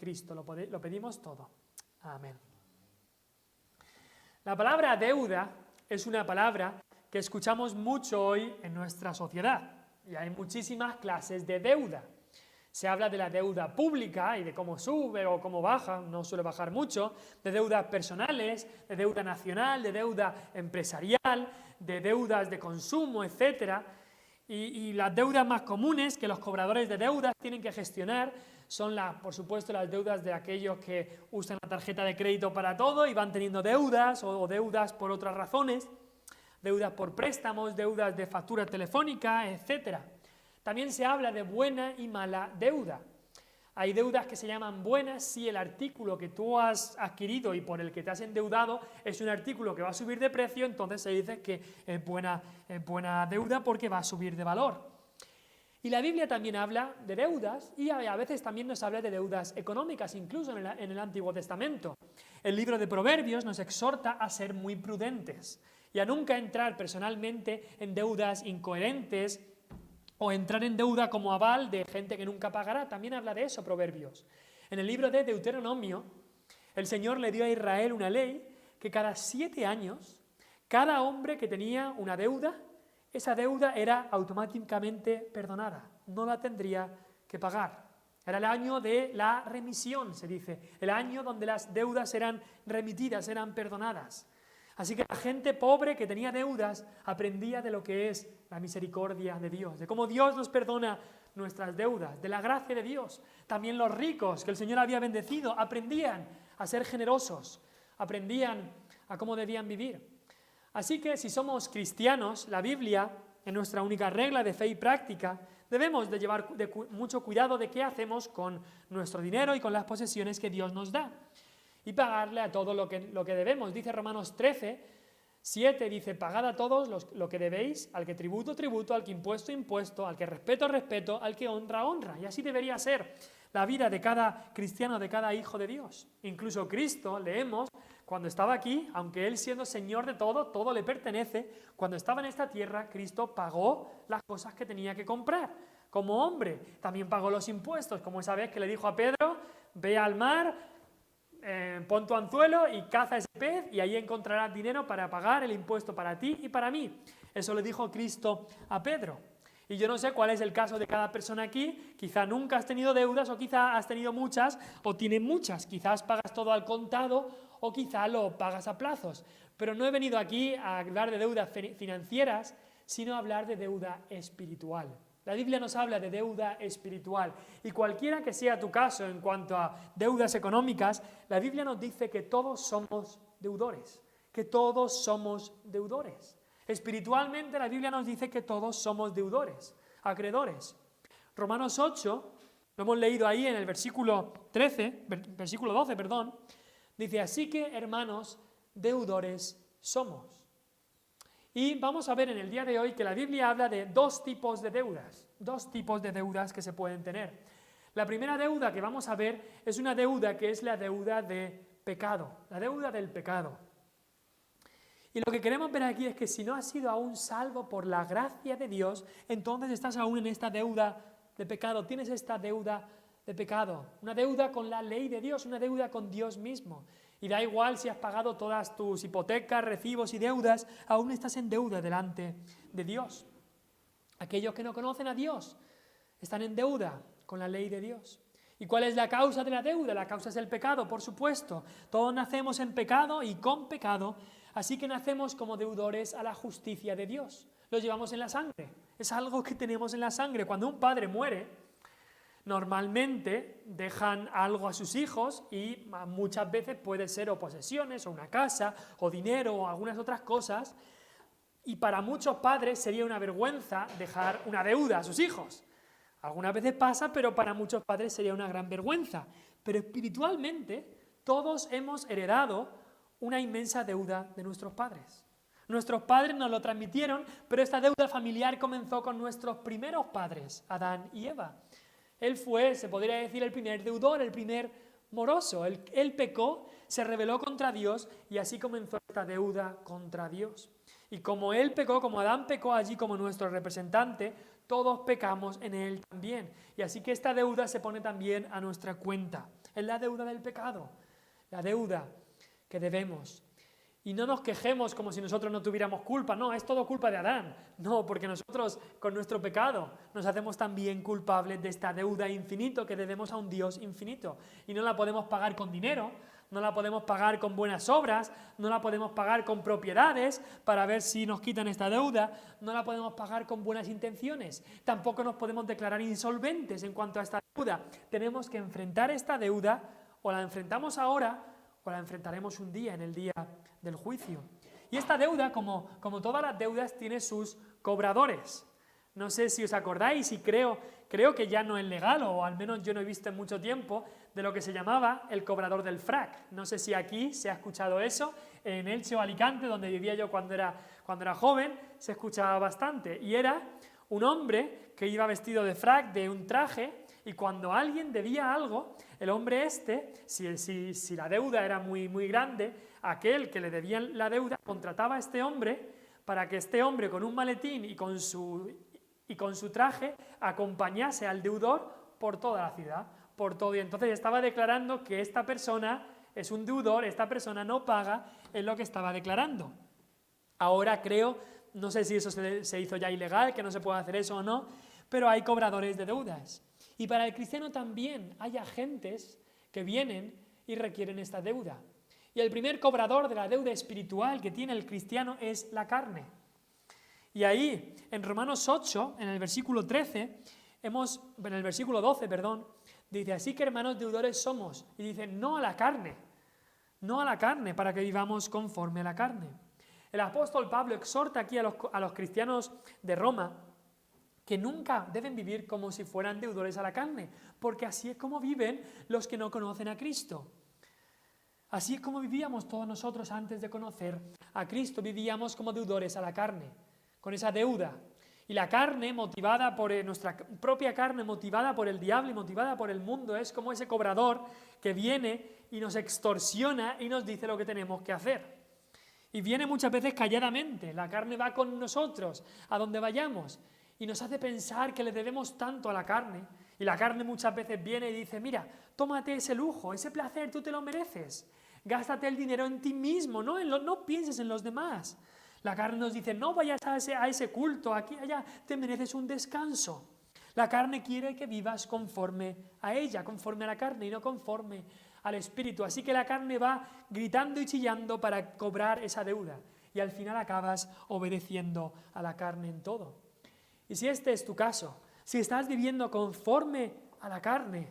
Cristo. Lo pedimos todo. Amén. La palabra deuda es una palabra que escuchamos mucho hoy en nuestra sociedad y hay muchísimas clases de deuda. Se habla de la deuda pública y de cómo sube o cómo baja, no suele bajar mucho, de deudas personales, de deuda nacional, de deuda empresarial, de deudas de consumo, etc. Y las deudas más comunes que los cobradores de deudas tienen que gestionar son, por supuesto, las deudas de aquellos que usan la tarjeta de crédito para todo y van teniendo deudas o deudas por otras razones, deudas por préstamos, deudas de factura telefónica, etc. También se habla de buena y mala deuda. Hay deudas que se llaman buenas si el artículo que tú has adquirido y por el que te has endeudado es un artículo que va a subir de precio, entonces se dice que es buena deuda porque va a subir de valor. Y la Biblia también habla de deudas y a veces también nos habla de deudas económicas, incluso en el Antiguo Testamento. El libro de Proverbios nos exhorta a ser muy prudentes y a nunca entrar personalmente en deudas incoherentes o entrar en deuda como aval de gente que nunca pagará. También habla de eso Proverbios. En el libro de Deuteronomio, el Señor le dio a Israel una ley que cada 7 años, cada hombre que tenía una deuda, esa deuda era automáticamente perdonada, no la tendría que pagar. Era el año de la remisión, se dice, el año donde las deudas eran remitidas, eran perdonadas. Así que la gente pobre que tenía deudas aprendía de lo que es la misericordia de Dios, de cómo Dios nos perdona nuestras deudas, de la gracia de Dios. También los ricos que el Señor había bendecido aprendían a ser generosos, aprendían a cómo debían vivir. Así que si somos cristianos, la Biblia, en nuestra única regla de fe y práctica, debemos de llevar mucho cuidado de qué hacemos con nuestro dinero y con las posesiones que Dios nos da. Y pagarle a todo lo que debemos. Dice Romanos 13:7, dice, pagad a todos lo que debéis, al que tributo, tributo, al que impuesto, impuesto, al que respeto, respeto, al que honra, honra. Y así debería ser la vida de cada cristiano, de cada hijo de Dios. Incluso Cristo, leemos, cuando estaba aquí, aunque Él siendo Señor de todo le pertenece, cuando estaba en esta tierra, Cristo pagó las cosas que tenía que comprar. Como hombre, también pagó los impuestos, como esa vez que le dijo a Pedro, ve al mar, pon tu anzuelo y caza ese pez y ahí encontrarás dinero para pagar el impuesto para ti y para mí. Eso le dijo Cristo a Pedro. Y yo no sé cuál es el caso de cada persona aquí, quizá nunca has tenido deudas o quizá has tenido muchas o tienes muchas, quizás pagas todo al contado o quizá lo pagas a plazos. Pero no he venido aquí a hablar de deudas financieras, sino a hablar de deuda espiritual. La Biblia nos habla de deuda espiritual y cualquiera que sea tu caso en cuanto a deudas económicas, la Biblia nos dice que todos somos deudores, que todos somos deudores. Espiritualmente la Biblia nos dice que todos somos deudores, acreedores. Romanos 8, lo hemos leído ahí en el versículo 12, dice, así que hermanos, deudores somos. Y vamos a ver en el día de hoy que la Biblia habla de dos tipos de deudas que se pueden tener. La primera deuda que vamos a ver es una deuda que es la deuda de pecado, la deuda del pecado. Y lo que queremos ver aquí es que si no has sido aún salvo por la gracia de Dios, entonces estás aún en esta deuda de pecado, tienes esta deuda de pecado, una deuda con la ley de Dios, una deuda con Dios mismo. Y da igual si has pagado todas tus hipotecas, recibos y deudas, aún estás en deuda delante de Dios. Aquellos que no conocen a Dios están en deuda con la ley de Dios. ¿Y cuál es la causa de la deuda? La causa es el pecado, por supuesto. Todos nacemos en pecado y con pecado, así que nacemos como deudores a la justicia de Dios. Lo llevamos en la sangre, es algo que tenemos en la sangre. Cuando un padre muere, normalmente dejan algo a sus hijos y muchas veces puede ser o posesiones, o una casa, o dinero, o algunas otras cosas. Y para muchos padres sería una vergüenza dejar una deuda a sus hijos. Algunas veces pasa, pero para muchos padres sería una gran vergüenza. Pero espiritualmente todos hemos heredado una inmensa deuda de nuestros padres. Nuestros padres nos lo transmitieron, pero esta deuda familiar comenzó con nuestros primeros padres, Adán y Eva. Él fue, se podría decir, el primer deudor, el primer moroso. Él pecó, se rebeló contra Dios y así comenzó esta deuda contra Dios. Y como él pecó, como Adán pecó allí como nuestro representante, todos pecamos en él también. Y así que esta deuda se pone también a nuestra cuenta. Es la deuda del pecado, la deuda que debemos. Y no nos quejemos como si nosotros no tuviéramos culpa. No, es todo culpa de Adán. No, porque nosotros con nuestro pecado nos hacemos también culpables de esta deuda infinita que debemos a un Dios infinito. Y no la podemos pagar con dinero, no la podemos pagar con buenas obras, no la podemos pagar con propiedades para ver si nos quitan esta deuda, no la podemos pagar con buenas intenciones. Tampoco nos podemos declarar insolventes en cuanto a esta deuda. Tenemos que enfrentar esta deuda, o la enfrentamos ahora, o la enfrentaremos un día, en el día del juicio. Y esta deuda, como todas las deudas, tiene sus cobradores. No sé si os acordáis, y creo que ya no es legal, o al menos yo no he visto en mucho tiempo, de lo que se llamaba el cobrador del frac. No sé si aquí se ha escuchado eso. En Elche o Alicante, donde vivía yo cuando era joven, se escuchaba bastante. Y era un hombre que iba vestido de frac, de un traje, y cuando alguien debía algo, el hombre si la deuda era muy, muy grande, aquel que le debía la deuda contrataba a este hombre para que este hombre con un maletín y con su traje acompañase al deudor por toda la ciudad, por todo. Y entonces estaba declarando que esta persona es un deudor, esta persona no paga, es lo que estaba declarando. Ahora creo, no sé si eso se hizo ya ilegal, que no se puede hacer eso o no, pero hay cobradores de deudas. Y para el cristiano también hay agentes que vienen y requieren esta deuda. Y el primer cobrador de la deuda espiritual que tiene el cristiano es la carne. Y ahí, en Romanos 8, en el versículo 12, dice, así que hermanos deudores somos. Y dice, no a la carne para que vivamos conforme a la carne. El apóstol Pablo exhorta aquí a los cristianos de Roma que nunca deben vivir como si fueran deudores a la carne, porque así es como viven los que no conocen a Cristo. Así es como vivíamos todos nosotros antes de conocer a Cristo, vivíamos como deudores a la carne, con esa deuda. Y la carne, motivada por nuestra propia carne, motivada por el diablo y motivada por el mundo, es como ese cobrador que viene y nos extorsiona y nos dice lo que tenemos que hacer. Y viene muchas veces calladamente, la carne va con nosotros a donde vayamos y nos hace pensar que le debemos tanto a la carne. Y la carne muchas veces viene y dice, mira, tómate ese lujo, ese placer, tú te lo mereces. Gástate el dinero en ti mismo, no pienses en los demás. La carne nos dice, no vayas a ese culto, aquí, allá, te mereces un descanso. La carne quiere que vivas conforme a ella, conforme a la carne y no conforme al espíritu. Así que la carne va gritando y chillando para cobrar esa deuda. Y al final acabas obedeciendo a la carne en todo. Y si este es tu caso, si estás viviendo conforme a la carne,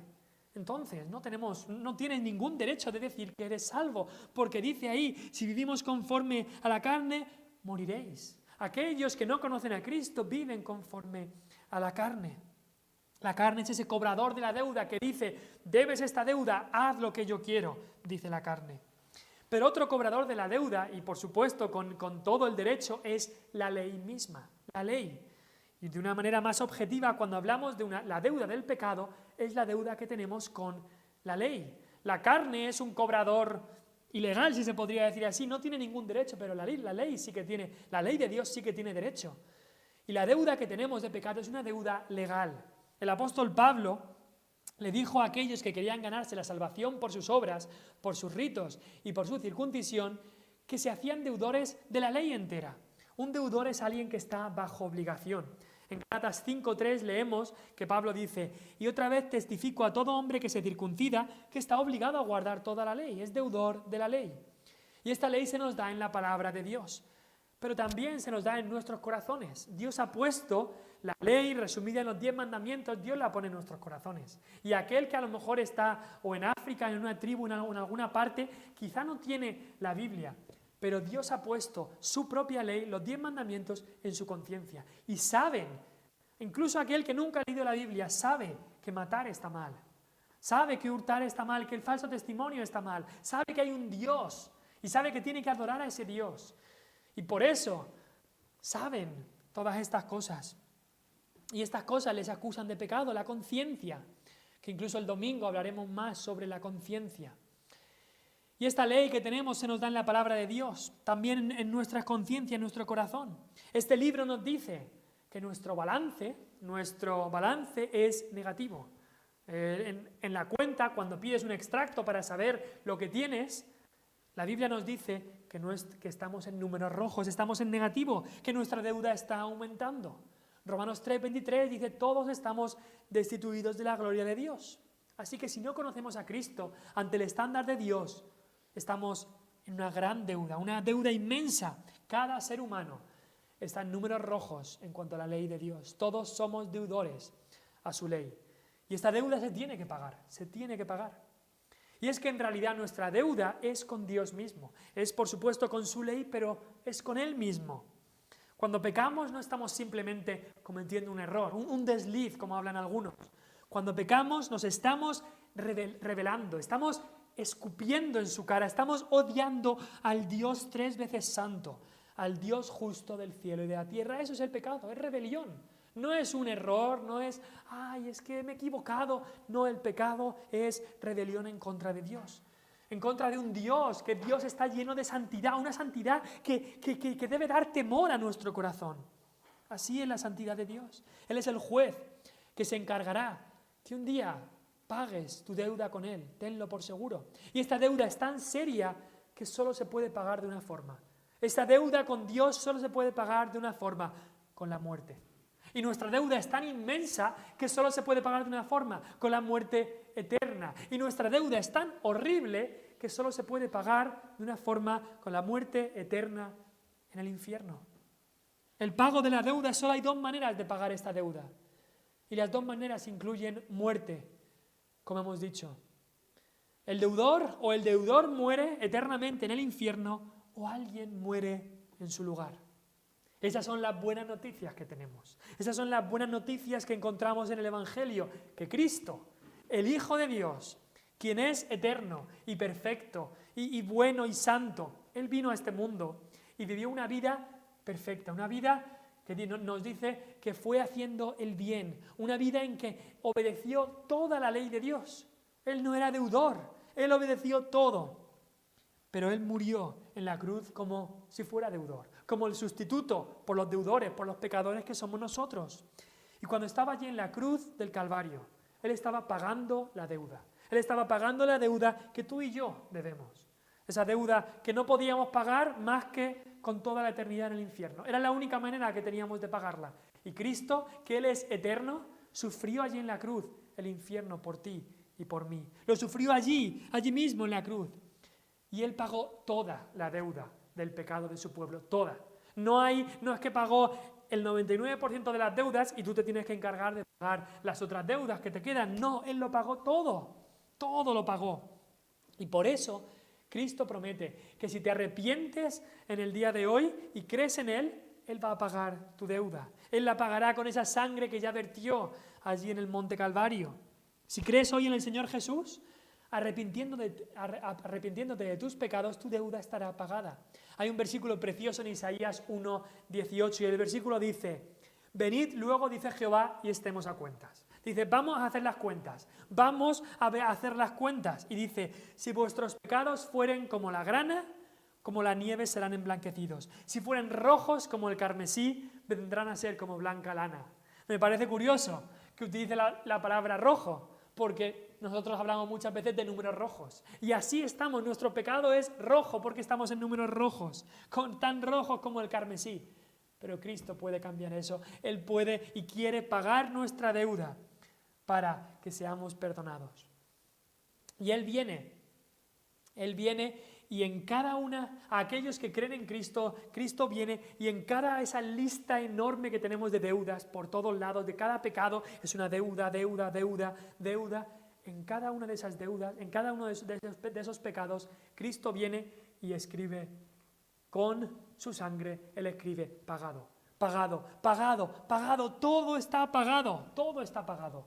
entonces no tienes ningún derecho de decir que eres salvo, porque dice ahí, si vivimos conforme a la carne, moriréis. Aquellos que no conocen a Cristo viven conforme a la carne. La carne es ese cobrador de la deuda que dice, debes esta deuda, haz lo que yo quiero, dice la carne. Pero otro cobrador de la deuda, y por supuesto con todo el derecho, es la ley misma, la ley. Y de una manera más objetiva, cuando hablamos de la deuda del pecado, es la deuda que tenemos con la ley. La carne es un cobrador ilegal, si se podría decir así, no tiene ningún derecho, pero la ley sí que tiene, la ley de Dios sí que tiene derecho. Y la deuda que tenemos de pecado es una deuda legal. El apóstol Pablo le dijo a aquellos que querían ganarse la salvación por sus obras, por sus ritos y por su circuncisión, que se hacían deudores de la ley entera. Un deudor es alguien que está bajo obligación. En Gálatas 5:3 leemos que Pablo dice, y otra vez testifico a todo hombre que se circuncida que está obligado a guardar toda la ley, es deudor de la ley. Y esta ley se nos da en la palabra de Dios, pero también se nos da en nuestros corazones. Dios ha puesto la ley resumida en los 10 mandamientos, Dios la pone en nuestros corazones. Y aquel que a lo mejor está o en África, en una tribu, en alguna parte, quizá no tiene la Biblia, pero Dios ha puesto su propia ley, los 10 mandamientos, en su conciencia. Y saben, incluso aquel que nunca ha leído la Biblia, sabe que matar está mal. Sabe que hurtar está mal, que el falso testimonio está mal. Sabe que hay un Dios y sabe que tiene que adorar a ese Dios. Y por eso saben todas estas cosas. Y estas cosas les acusan de pecado, la conciencia, que incluso el domingo hablaremos más sobre la conciencia. Y esta ley que tenemos se nos da en la palabra de Dios, también en nuestra conciencia, en nuestro corazón. Este libro nos dice que nuestro balance es negativo. En la cuenta, cuando pides un extracto para saber lo que tienes, la Biblia nos dice que estamos en números rojos, estamos en negativo, que nuestra deuda está aumentando. Romanos 3:23 dice, todos estamos destituidos de la gloria de Dios. Así que si no conocemos a Cristo ante el estándar de Dios, estamos en una gran deuda, una deuda inmensa. Cada ser humano está en números rojos en cuanto a la ley de Dios. Todos somos deudores a su ley. Y esta deuda se tiene que pagar, se tiene que pagar. Y es que en realidad nuestra deuda es con Dios mismo. Es por supuesto con su ley, pero es con Él mismo. Cuando pecamos no estamos simplemente cometiendo un error, un desliz, como hablan algunos. Cuando pecamos nos estamos rebelando, estamos escupiendo en su cara, estamos odiando al Dios 3 veces santo, al Dios justo del cielo y de la tierra. Eso es el pecado, es rebelión. No es un error, no es, ay, es que me he equivocado. No, el pecado es rebelión en contra de Dios. En contra de un Dios, que Dios está lleno de santidad, una santidad que debe dar temor a nuestro corazón. Así es la santidad de Dios. Él es el juez que se encargará que un día pagues tu deuda con Él, tenlo por seguro. Y esta deuda es tan seria que solo se puede pagar de una forma. Esta deuda con Dios solo se puede pagar de una forma, con la muerte. Y nuestra deuda es tan inmensa que solo se puede pagar de una forma, con la muerte eterna. Y nuestra deuda es tan horrible que solo se puede pagar de una forma, con la muerte eterna en el infierno. El pago de la deuda, solo hay dos maneras de pagar esta deuda. Y las dos maneras incluyen muerte, como hemos dicho. El deudor muere eternamente en el infierno o alguien muere en su lugar. Esas son las buenas noticias que tenemos. Esas son las buenas noticias que encontramos en el Evangelio, que Cristo, el Hijo de Dios, quien es eterno y perfecto y bueno y santo, Él vino a este mundo y vivió una vida perfecta, una vida que nos dice que fue haciendo el bien, una vida en que obedeció toda la ley de Dios. Él no era deudor, Él obedeció todo. Pero Él murió en la cruz como si fuera deudor, como el sustituto por los deudores, por los pecadores que somos nosotros. Y cuando estaba allí en la cruz del Calvario, Él estaba pagando la deuda. Él estaba pagando la deuda que tú y yo debemos. Esa deuda que no podíamos pagar más que con toda la eternidad en el infierno. Era la única manera que teníamos de pagarla. Y Cristo, que Él es eterno, sufrió allí en la cruz el infierno por ti y por mí. Lo sufrió allí mismo en la cruz. Y Él pagó toda la deuda del pecado de su pueblo, toda. No es que pagó el 99% de las deudas y tú te tienes que encargar de pagar las otras deudas que te quedan. No, Él lo pagó todo lo pagó. Y por eso Cristo promete que si te arrepientes en el día de hoy y crees en Él, Él va a pagar tu deuda. Él la pagará con esa sangre que ya vertió allí en el Monte Calvario. Si crees hoy en el Señor Jesús, arrepintiéndote de tus pecados, tu deuda estará pagada. Hay un versículo precioso en Isaías 1:18 y el versículo dice: venid luego, dice Jehová, y estemos a cuentas. Dice, vamos a hacer las cuentas, vamos a hacer las cuentas. Y dice, si vuestros pecados fueren como la grana, como la nieve serán emblanquecidos. Si fueren rojos como el carmesí, vendrán a ser como blanca lana. Me parece curioso que utilice la palabra rojo, porque nosotros hablamos muchas veces de números rojos. Y así estamos, nuestro pecado es rojo porque estamos en números rojos, tan rojos como el carmesí. Pero Cristo puede cambiar eso. Él puede y quiere pagar nuestra deuda para que seamos perdonados. Y Él viene y en cada una, a aquellos que creen en Cristo, Cristo viene y en cada esa lista enorme que tenemos de deudas por todos lados, de cada pecado, es una deuda, en cada una de esas deudas, en cada uno de esos pecados, Cristo viene y escribe con su sangre, Él escribe pagado, todo está pagado.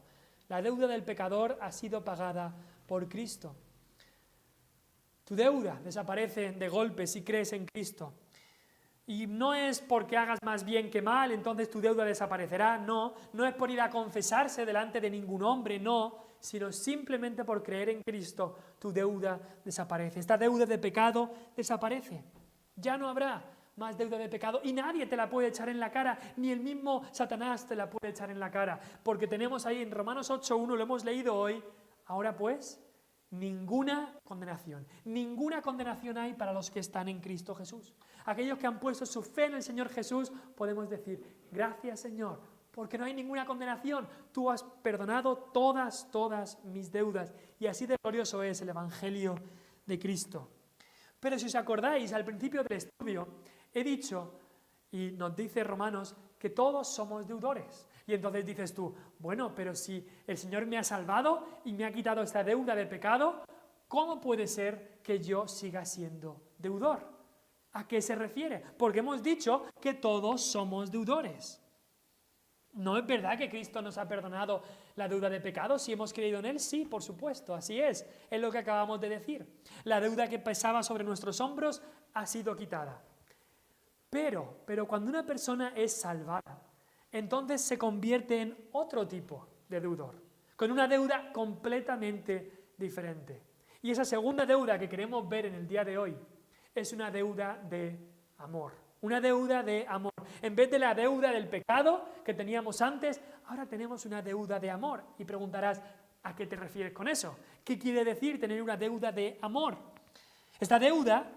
La deuda del pecador ha sido pagada por Cristo. Tu deuda desaparece de golpe si crees en Cristo. Y no es porque hagas más bien que mal, entonces tu deuda desaparecerá, no es por ir a confesarse delante de ningún hombre, no, sino simplemente por creer en Cristo, tu deuda desaparece. Esta deuda de pecado desaparece. Ya no habrá más deuda de pecado y nadie te la puede echar en la cara, ni el mismo Satanás te la puede echar en la cara, porque tenemos ahí en Romanos 8:1, lo hemos leído hoy, ahora pues, ninguna condenación hay para los que están en Cristo Jesús. Aquellos que han puesto su fe en el Señor Jesús, podemos decir, gracias Señor, porque no hay ninguna condenación. Tú has perdonado todas mis deudas. Y así de glorioso es el Evangelio de Cristo. Pero si os acordáis, al principio del estudio, he dicho, y nos dice Romanos, que todos somos deudores. Y entonces dices tú, bueno, pero si el Señor me ha salvado y me ha quitado esta deuda de pecado, ¿cómo puede ser que yo siga siendo deudor? ¿A qué se refiere? Porque hemos dicho que todos somos deudores. ¿No es verdad que Cristo nos ha perdonado la deuda de pecado si hemos creído en Él? Sí, por supuesto, así es lo que acabamos de decir. La deuda que pesaba sobre nuestros hombros ha sido quitada. Pero cuando una persona es salvada, entonces se convierte en otro tipo de deudor, con una deuda completamente diferente. Y esa segunda deuda que queremos ver en el día de hoy es una deuda de amor. Una deuda de amor. En vez de la deuda del pecado que teníamos antes, ahora tenemos una deuda de amor. Y preguntarás, ¿a qué te refieres con eso? ¿Qué quiere decir tener una deuda de amor? Esta deuda,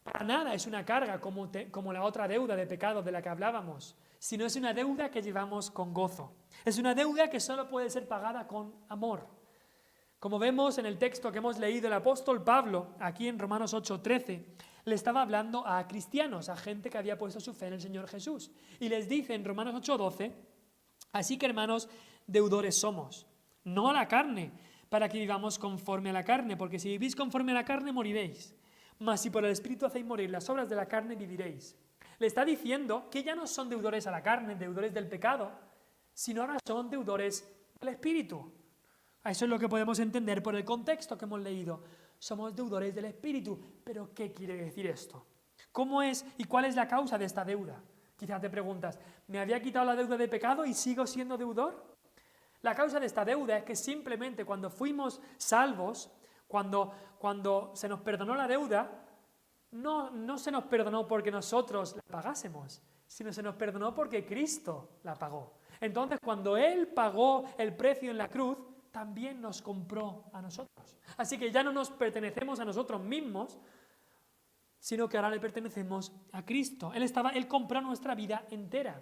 para nada es una carga como la otra deuda de pecado de la que hablábamos, sino es una deuda que llevamos con gozo. Es una deuda que solo puede ser pagada con amor. Como vemos en el texto que hemos leído, el apóstol Pablo, aquí en Romanos 8:13, le estaba hablando a cristianos, a gente que había puesto su fe en el Señor Jesús. Y les dice en Romanos 8:12, así que hermanos, deudores somos, no a la carne, para que vivamos conforme a la carne, porque si vivís conforme a la carne moriréis. Mas si por el Espíritu hacéis morir las obras de la carne, viviréis. Le está diciendo que ya no son deudores a la carne, deudores del pecado, sino ahora son deudores del Espíritu. Eso es lo que podemos entender por el contexto que hemos leído. Somos deudores del Espíritu. ¿Pero qué quiere decir esto? ¿Cómo es y cuál es la causa de esta deuda? Quizás te preguntas, ¿me había quitado la deuda de pecado y sigo siendo deudor? La causa de esta deuda es que simplemente cuando fuimos salvos, cuando se nos perdonó la deuda, no se nos perdonó porque nosotros la pagásemos, sino se nos perdonó porque Cristo la pagó. Entonces, cuando Él pagó el precio en la cruz, también nos compró a nosotros. Así que ya no nos pertenecemos a nosotros mismos, sino que ahora le pertenecemos a Cristo. Él compró nuestra vida entera.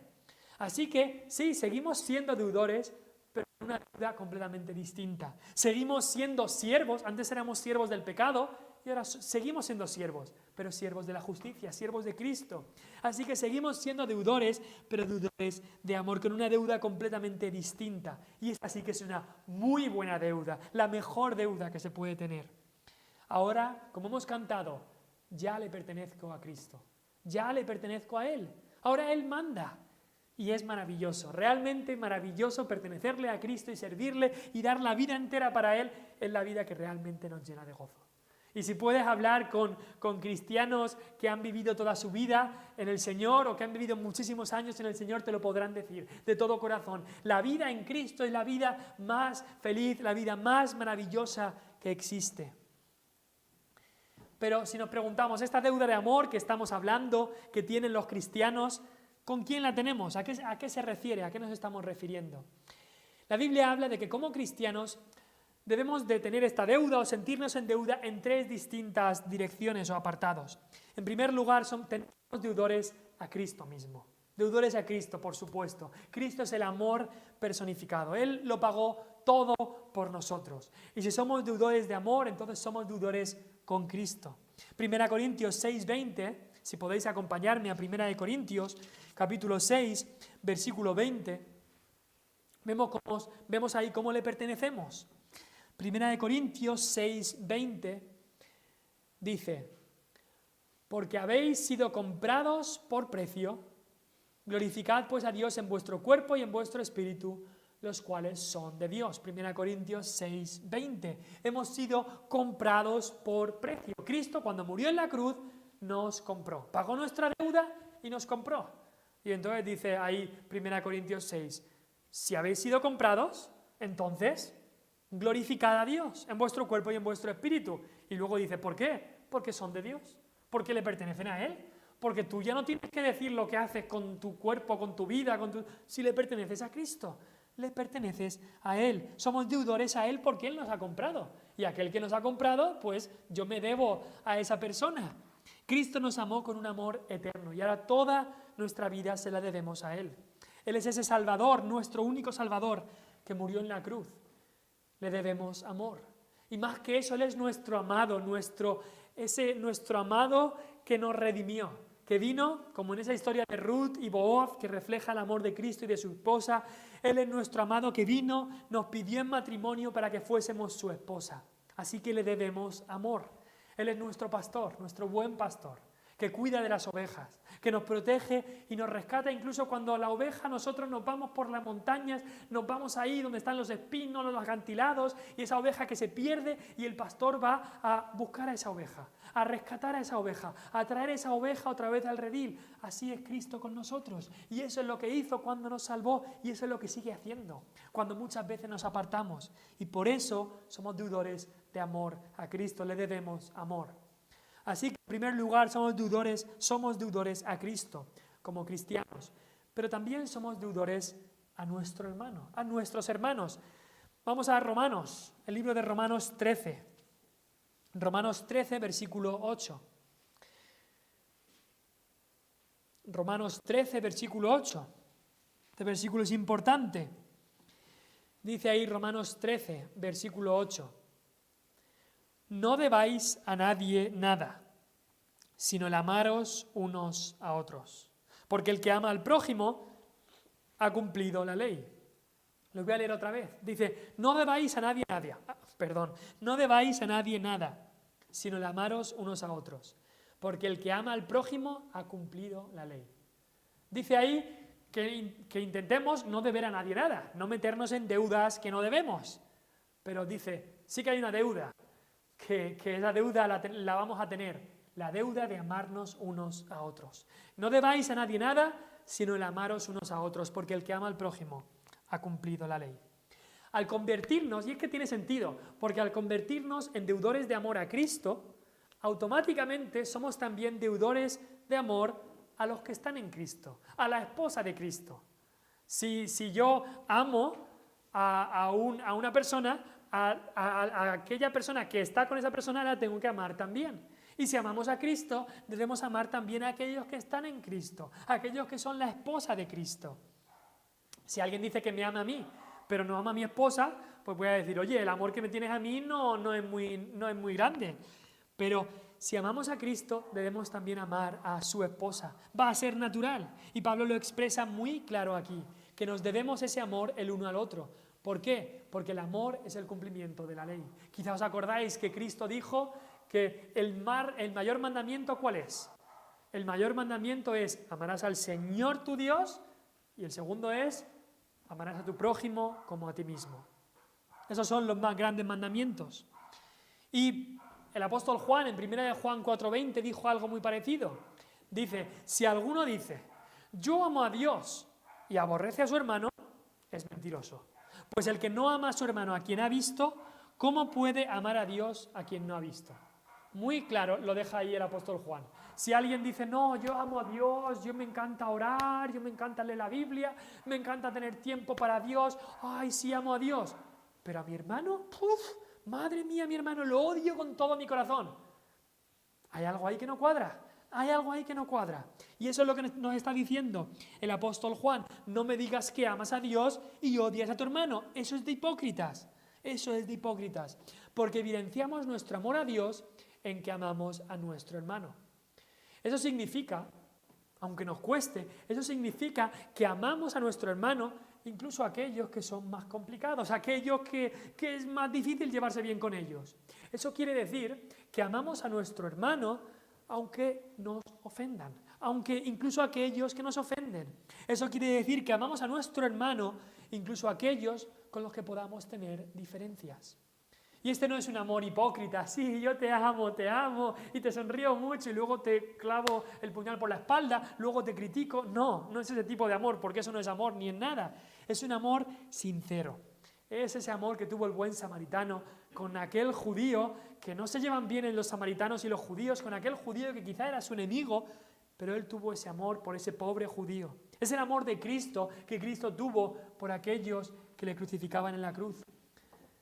Así que sí, seguimos siendo deudores, pero una deuda completamente distinta. Seguimos siendo siervos, antes éramos siervos del pecado y ahora seguimos siendo siervos, pero siervos de la justicia, siervos de Cristo. Así que seguimos siendo deudores, pero deudores de amor, con una deuda completamente distinta. Y esta sí que es una muy buena deuda, la mejor deuda que se puede tener. Ahora, como hemos cantado, ya le pertenezco a Cristo, ya le pertenezco a Él. Ahora Él manda. Y es maravilloso, realmente maravilloso pertenecerle a Cristo y servirle y dar la vida entera para Él, es la vida que realmente nos llena de gozo. Y si puedes hablar con cristianos que han vivido toda su vida en el Señor o que han vivido muchísimos años en el Señor, te lo podrán decir de todo corazón. La vida en Cristo es la vida más feliz, la vida más maravillosa que existe. Pero si nos preguntamos, esta deuda de amor que estamos hablando, que tienen los cristianos, ¿con quién la tenemos? ¿A qué se refiere? ¿A qué nos estamos refiriendo? La Biblia habla de que como cristianos debemos de tener esta deuda o sentirnos en deuda en tres distintas direcciones o apartados. En primer lugar, tenemos deudores a Cristo mismo. Deudores a Cristo, por supuesto. Cristo es el amor personificado. Él lo pagó todo por nosotros. Y si somos deudores de amor, entonces somos deudores con Cristo. 1 Corintios 6:20, si podéis acompañarme a 1 Corintios, capítulo 6, versículo 20, vemos ahí cómo le pertenecemos. 1 Corintios 6:20 dice, porque habéis sido comprados por precio, glorificad pues a Dios en vuestro cuerpo y en vuestro espíritu, los cuales son de Dios. 1 Corintios 6:20. Hemos sido comprados por precio. Cristo, cuando murió en la cruz, nos compró. Pagó nuestra deuda y nos compró. Y entonces dice ahí 1 Corintios 6, si habéis sido comprados, entonces glorificad a Dios en vuestro cuerpo y en vuestro espíritu. Y luego dice, ¿por qué? Porque son de Dios. Porque le pertenecen a Él. Porque tú ya no tienes que decir lo que haces con tu cuerpo, con tu vida, si le perteneces a Cristo, le perteneces a Él. Somos deudores a Él porque Él nos ha comprado. Y aquel que nos ha comprado, pues yo me debo a esa persona. Cristo nos amó con un amor eterno y ahora toda nuestra vida se la debemos a Él. Él es ese Salvador, nuestro único Salvador, que murió en la cruz. Le debemos amor. Y más que eso, Él es nuestro amado, nuestro amado que nos redimió, que vino, como en esa historia de Ruth y Booz, que refleja el amor de Cristo y de su esposa. Él es nuestro amado que vino, nos pidió en matrimonio para que fuésemos su esposa. Así que le debemos amor. Él es nuestro pastor, nuestro buen pastor, que cuida de las ovejas, que nos protege y nos rescata incluso cuando la oveja, nosotros nos vamos por las montañas, nos vamos ahí donde están los espinos, los acantilados, y esa oveja que se pierde y el pastor va a buscar a esa oveja, a rescatar a esa oveja, a traer esa oveja otra vez al redil. Así es Cristo con nosotros y eso es lo que hizo cuando nos salvó y eso es lo que sigue haciendo cuando muchas veces nos apartamos y por eso somos deudores de amor a Cristo, le debemos amor. Así que en primer lugar somos deudores a Cristo como cristianos, pero también somos deudores a nuestro hermano, a nuestros hermanos. Vamos a Romanos, el libro de Romanos 13. Romanos 13, versículo 8. Romanos 13, versículo 8. Este versículo es importante. Dice ahí Romanos 13, versículo 8. No debáis a nadie nada, sino el amaros unos a otros. Porque el que ama al prójimo ha cumplido la ley. Lo voy a leer otra vez. Dice, no debáis a nadie nada, sino el amaros unos a otros. Porque el que ama al prójimo ha cumplido la ley. Dice ahí que intentemos no deber a nadie nada, no meternos en deudas que no debemos. Pero dice, sí que hay una deuda, que esa deuda la vamos a tener, la deuda de amarnos unos a otros. No debáis a nadie nada, sino el amaros unos a otros, porque el que ama al prójimo ha cumplido la ley. Al convertirnos, y es que tiene sentido, porque al convertirnos en deudores de amor a Cristo, automáticamente somos también deudores de amor a los que están en Cristo, a la esposa de Cristo. Si yo amo a una persona, a aquella persona que está con esa persona la tengo que amar también. Y si amamos a Cristo, debemos amar también a aquellos que están en Cristo, a aquellos que son la esposa de Cristo. Si alguien dice que me ama a mí, pero no ama a mi esposa, pues voy a decir, oye, el amor que me tienes a mí no es muy grande. Pero si amamos a Cristo, debemos también amar a su esposa. Va a ser natural. Y Pablo lo expresa muy claro aquí, que nos debemos ese amor el uno al otro. ¿Por qué? Porque el amor es el cumplimiento de la ley. Quizá os acordáis que Cristo dijo que el mayor mandamiento, ¿cuál es? El mayor mandamiento es amarás al Señor tu Dios y el segundo es amarás a tu prójimo como a ti mismo. Esos son los más grandes mandamientos. Y el apóstol Juan, en 1 Juan 4:20, dijo algo muy parecido. Dice, si alguno dice, yo amo a Dios y aborrece a su hermano, es mentiroso. Pues el que no ama a su hermano a quien ha visto, ¿cómo puede amar a Dios a quien no ha visto? Muy claro lo deja ahí el apóstol Juan. Si alguien dice, no, yo amo a Dios, yo me encanta orar, yo me encanta leer la Biblia, me encanta tener tiempo para Dios, ay, sí amo a Dios, pero a mi hermano, madre mía, mi hermano, lo odio con todo mi corazón. Hay algo ahí que no cuadra. Hay algo ahí que no cuadra. Y eso es lo que nos está diciendo el apóstol Juan. No me digas que amas a Dios y odias a tu hermano. Eso es de hipócritas. Eso es de hipócritas. Porque evidenciamos nuestro amor a Dios en que amamos a nuestro hermano. Eso significa, aunque nos cueste, eso significa que amamos a nuestro hermano, incluso a aquellos que son más complicados, aquellos que es más difícil llevarse bien con ellos. Eso quiere decir que amamos a nuestro hermano aunque nos ofendan, aunque incluso aquellos que nos ofenden. Eso quiere decir que amamos a nuestro hermano, incluso aquellos con los que podamos tener diferencias. Y este no es un amor hipócrita, sí, yo te amo, y te sonrío mucho y luego te clavo el puñal por la espalda, luego te critico. No, no es ese tipo de amor, porque eso no es amor ni en nada. Es un amor sincero. Es ese amor que tuvo el buen samaritano con aquel judío, que no se llevan bien en los samaritanos y los judíos, con aquel judío que quizá era su enemigo, pero Él tuvo ese amor por ese pobre judío. Es el amor de Cristo que Cristo tuvo por aquellos que le crucificaban en la cruz.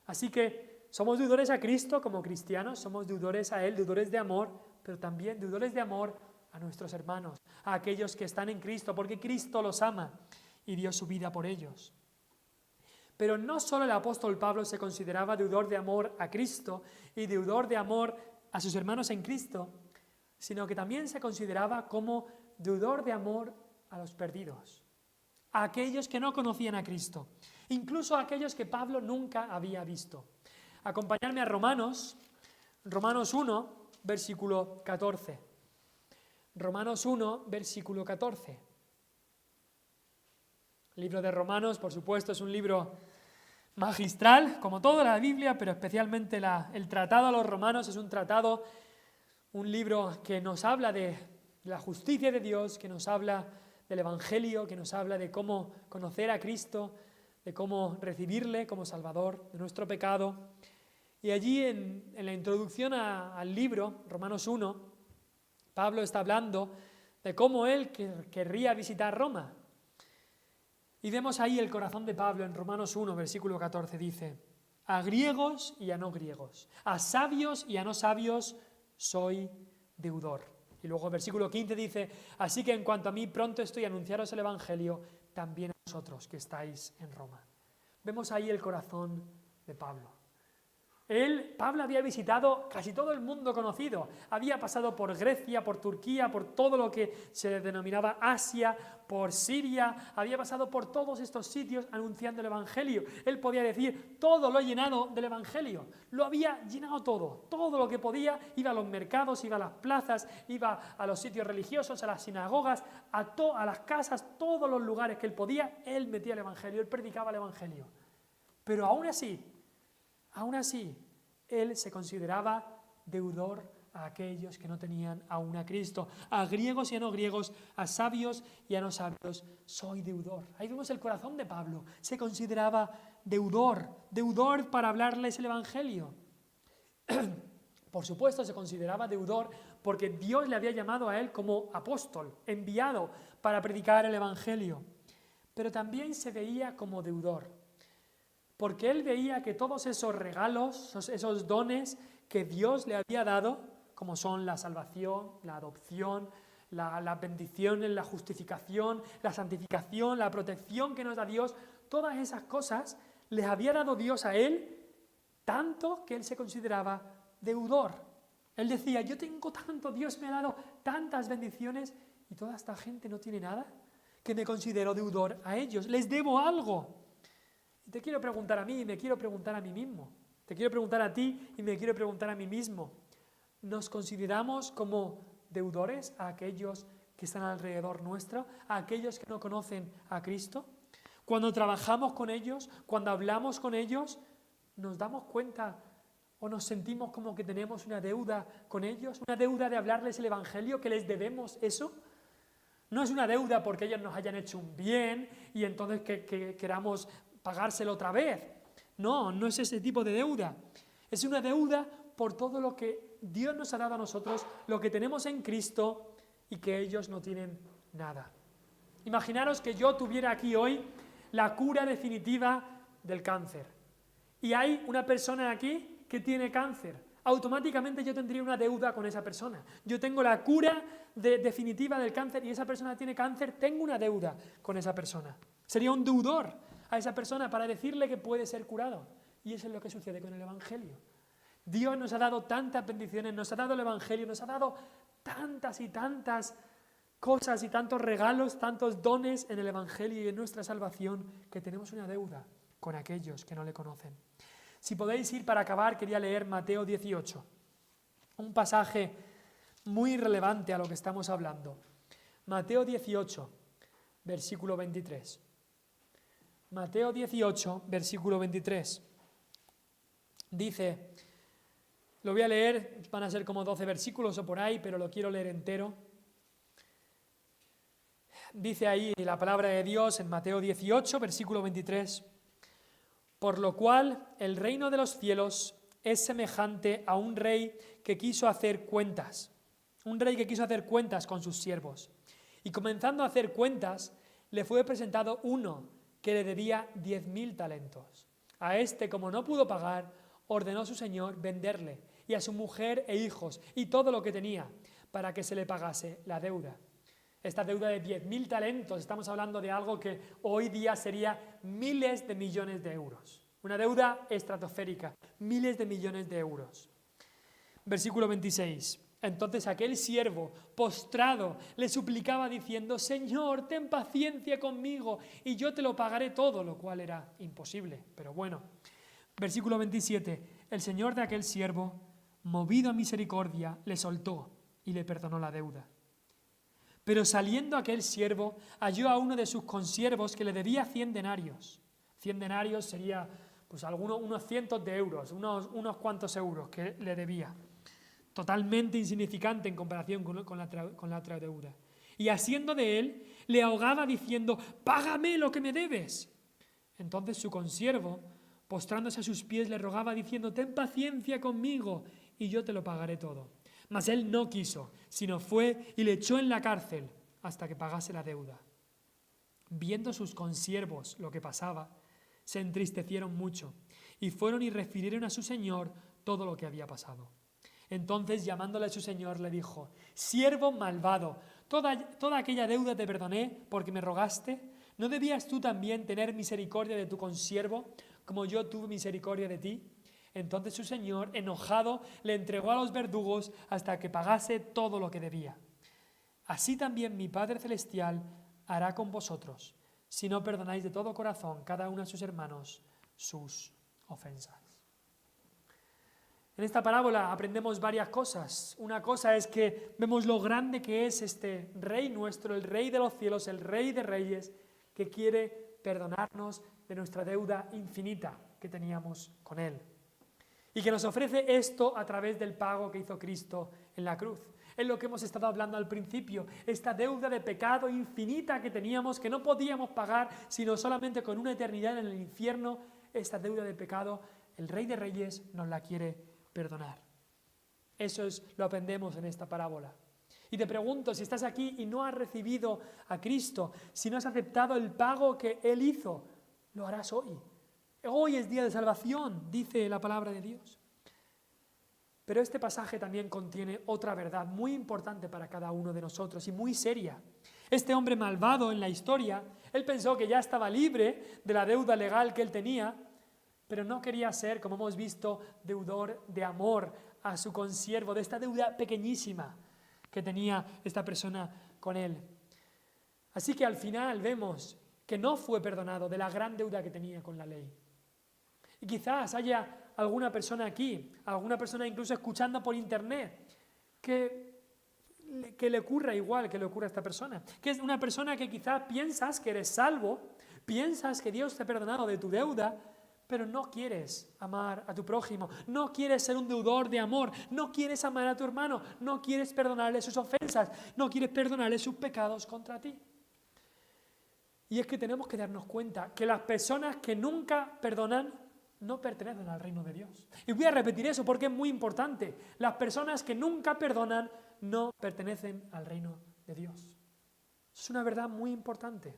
Así que somos deudores a Cristo como cristianos, somos deudores a Él, deudores de amor, pero también deudores de amor a nuestros hermanos, a aquellos que están en Cristo, porque Cristo los ama y dio su vida por ellos. Pero no solo el apóstol Pablo se consideraba deudor de amor a Cristo y deudor de amor a sus hermanos en Cristo, sino que también se consideraba como deudor de amor a los perdidos, a aquellos que no conocían a Cristo, incluso a aquellos que Pablo nunca había visto. Acompañadme a Romanos 1, versículo 14. Romanos 1, versículo 14. El libro de Romanos, por supuesto, es un libro magistral, como toda la Biblia, pero especialmente el tratado a los romanos es un libro que nos habla de la justicia de Dios, que nos habla del Evangelio, que nos habla de cómo conocer a Cristo, de cómo recibirle como Salvador de nuestro pecado. Y allí en la introducción al libro, Romanos 1, Pablo está hablando de cómo él querría visitar Roma. Y vemos ahí el corazón de Pablo en Romanos 1, versículo 14, dice: a griegos y a no griegos, a sabios y a no sabios soy deudor. Y luego el versículo 15 dice: así que en cuanto a mí, pronto estoy a anunciaros el Evangelio, también a vosotros que estáis en Roma. Vemos ahí el corazón de Pablo. Pablo había visitado casi todo el mundo conocido, había pasado por Grecia, por Turquía, por todo lo que se denominaba Asia, por Siria, había pasado por todos estos sitios anunciando el Evangelio. Él podía decir: todo lo he llenado del Evangelio, lo había llenado todo lo que podía, iba a los mercados, iba a las plazas, iba a los sitios religiosos, a las sinagogas, a las casas, todos los lugares que él podía, él metía el Evangelio, él predicaba el Evangelio. Pero aún así, él se consideraba deudor a aquellos que no tenían aún a Cristo, a griegos y a no griegos, a sabios y a no sabios, soy deudor. Ahí vemos el corazón de Pablo, se consideraba deudor para hablarles el Evangelio. Por supuesto, se consideraba deudor porque Dios le había llamado a él como apóstol, enviado para predicar el Evangelio. Pero también se veía como deudor, porque él veía que todos esos regalos, esos dones que Dios le había dado, como son la salvación, la adopción, las bendiciones, la justificación, la santificación, la protección que nos da Dios, todas esas cosas les había dado Dios a él, tanto que él se consideraba deudor. Él decía: yo tengo tanto, Dios me ha dado tantas bendiciones y toda esta gente no tiene nada, que me considero deudor a ellos, les debo algo. Y te quiero preguntar a mí y me quiero preguntar a mí mismo. Te quiero preguntar a ti y me quiero preguntar a mí mismo. ¿Nos consideramos como deudores a aquellos que están alrededor nuestro, a aquellos que no conocen a Cristo? Cuando trabajamos con ellos, cuando hablamos con ellos, ¿nos damos cuenta o nos sentimos como que tenemos una deuda con ellos? ¿Una deuda de hablarles el Evangelio, que les debemos eso? No es una deuda porque ellos nos hayan hecho un bien y entonces que queramos pagárselo otra vez. No es ese tipo de deuda. Es una deuda por todo lo que Dios nos ha dado a nosotros, lo que tenemos en Cristo y que ellos no tienen nada. Imaginaros que yo tuviera aquí hoy la cura definitiva del cáncer y hay una persona aquí que tiene cáncer. Automáticamente yo tendría una deuda con esa persona. Yo tengo la cura definitiva del cáncer y esa persona tiene cáncer, tengo una deuda con esa persona. Sería un deudor a esa persona para decirle que puede ser curado. Y eso es lo que sucede con el Evangelio. Dios nos ha dado tantas bendiciones, nos ha dado el Evangelio, nos ha dado tantas y tantas cosas y tantos regalos, tantos dones en el Evangelio y en nuestra salvación, que tenemos una deuda con aquellos que no le conocen. Si podéis ir, para acabar, quería leer Mateo 18, un pasaje muy relevante a lo que estamos hablando. Mateo 18, versículo 23. Mateo 18, versículo 23. Dice, lo voy a leer, van a ser como 12 versículos o por ahí, pero lo quiero leer entero. Dice ahí la palabra de Dios en Mateo 18, versículo 23. Por lo cual el reino de los cielos es semejante a un rey que quiso hacer cuentas. un rey que quiso hacer cuentas con sus siervos. Y comenzando a hacer cuentas, le fue presentado uno que le debía 10.000 talentos. A este, como no pudo pagar, ordenó su señor venderle, y a su mujer e hijos, y todo lo que tenía, para que se le pagase la deuda. Esta deuda de 10.000 talentos, estamos hablando de algo que hoy día sería miles de millones de euros. Una deuda estratosférica, miles de millones de euros. Versículo 26. Entonces aquel siervo, postrado, le suplicaba diciendo: Señor, ten paciencia conmigo y yo te lo pagaré todo, lo cual era imposible, pero bueno. Versículo 27. El señor de aquel siervo, movido a misericordia, le soltó y le perdonó la deuda. Pero saliendo aquel siervo, halló a uno de sus consiervos que le debía 100 denarios. 100 denarios sería pues unos cientos de euros, unos cuantos euros que le debía. Totalmente insignificante en comparación con la otra deuda. Y asiendo de él, le ahogaba diciendo: «Págame lo que me debes». Entonces su consiervo, postrándose a sus pies, le rogaba diciendo: «Ten paciencia conmigo y yo te lo pagaré todo». Mas él no quiso, sino fue y le echó en la cárcel hasta que pagase la deuda. Viendo sus consiervos lo que pasaba, se entristecieron mucho y fueron y refirieron a su señor todo lo que había pasado. Entonces, llamándole a su señor, le dijo: «Siervo malvado, toda aquella deuda te perdoné porque me rogaste. ¿No debías tú también tener misericordia de tu consiervo, como yo tuve misericordia de ti?» Entonces su señor, enojado, le entregó a los verdugos hasta que pagase todo lo que debía. Así también mi Padre Celestial hará con vosotros, si no perdonáis de todo corazón cada uno a sus hermanos sus ofensas. En esta parábola aprendemos varias cosas. Una cosa es que vemos lo grande que es este Rey nuestro, el Rey de los cielos, el Rey de reyes, que quiere perdonarnos de nuestra deuda infinita que teníamos con Él. Y que nos ofrece esto a través del pago que hizo Cristo en la cruz. Es lo que hemos estado hablando al principio, esta deuda de pecado infinita que teníamos, que no podíamos pagar, sino solamente con una eternidad en el infierno. Esta deuda de pecado, el Rey de Reyes nos la quiere perdonar. Eso lo aprendemos en esta parábola. Y te pregunto, si estás aquí y no has recibido a Cristo, si no has aceptado el pago que Él hizo, lo harás hoy. Hoy es día de salvación, dice la palabra de Dios. Pero este pasaje también contiene otra verdad muy importante para cada uno de nosotros y muy seria. Este hombre malvado en la historia, él pensó que ya estaba libre de la deuda legal que él tenía, pero no quería ser, como hemos visto, deudor de amor a su consiervo, de esta deuda pequeñísima que tenía esta persona con él. Así que al final vemos que no fue perdonado de la gran deuda que tenía con la ley. Y quizás haya alguna persona aquí, alguna persona incluso escuchando por internet, que le ocurra igual que le ocurre a esta persona. Que es una persona que quizás piensas que eres salvo, piensas que Dios te ha perdonado de tu deuda, pero no quieres amar a tu prójimo, no quieres ser un deudor de amor, no quieres amar a tu hermano, no quieres perdonarle sus ofensas, no quieres perdonarle sus pecados contra ti. Y es que tenemos que darnos cuenta que las personas que nunca perdonan no pertenecen al reino de Dios. Y voy a repetir eso porque es muy importante. Las personas que nunca perdonan no pertenecen al reino de Dios. Es una verdad muy importante.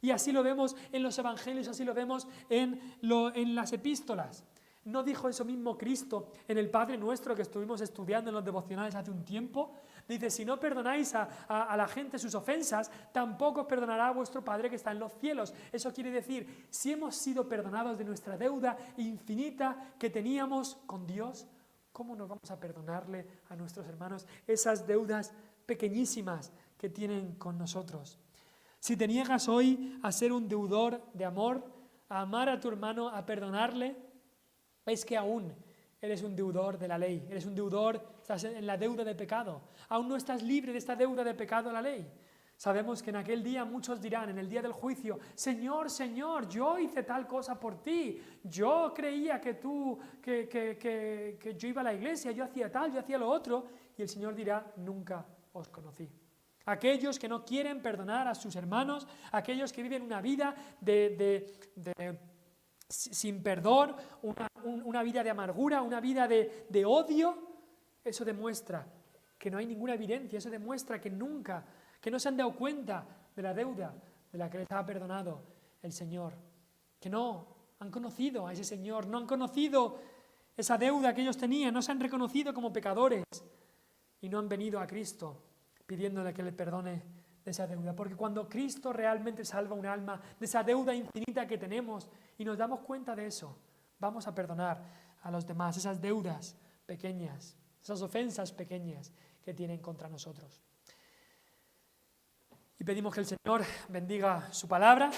Y así lo vemos en los evangelios, así lo vemos en las epístolas. ¿No dijo eso mismo Cristo en el Padre Nuestro que estuvimos estudiando en los devocionales hace un tiempo? Dice: si no perdonáis a la gente sus ofensas, tampoco os perdonará vuestro Padre que está en los cielos. Eso quiere decir, si hemos sido perdonados de nuestra deuda infinita que teníamos con Dios, ¿cómo no vamos a perdonarle a nuestros hermanos esas deudas pequeñísimas que tienen con nosotros? Si te niegas hoy a ser un deudor de amor, a amar a tu hermano, a perdonarle, es que aún eres un deudor de la ley, eres un deudor, estás en la deuda de pecado, aún no estás libre de esta deuda de pecado de la ley. Sabemos que en aquel día muchos dirán, en el día del juicio: Señor, Señor, yo hice tal cosa por ti, yo creía que yo iba a la iglesia, yo hacía tal, yo hacía lo otro, y el Señor dirá: nunca os conocí. Aquellos que no quieren perdonar a sus hermanos, aquellos que viven una vida sin perdón, una vida de amargura, una vida de odio, eso demuestra que no hay ninguna evidencia. Eso demuestra que no se han dado cuenta de la deuda de la que les ha perdonado el Señor. Que no han conocido a ese Señor, no han conocido esa deuda que ellos tenían, no se han reconocido como pecadores y no han venido a Cristo pidiéndole que le perdone de esa deuda. Porque cuando Cristo realmente salva un alma de esa deuda infinita que tenemos y nos damos cuenta de eso, vamos a perdonar a los demás esas deudas pequeñas, esas ofensas pequeñas que tienen contra nosotros. Y pedimos que el Señor bendiga su palabra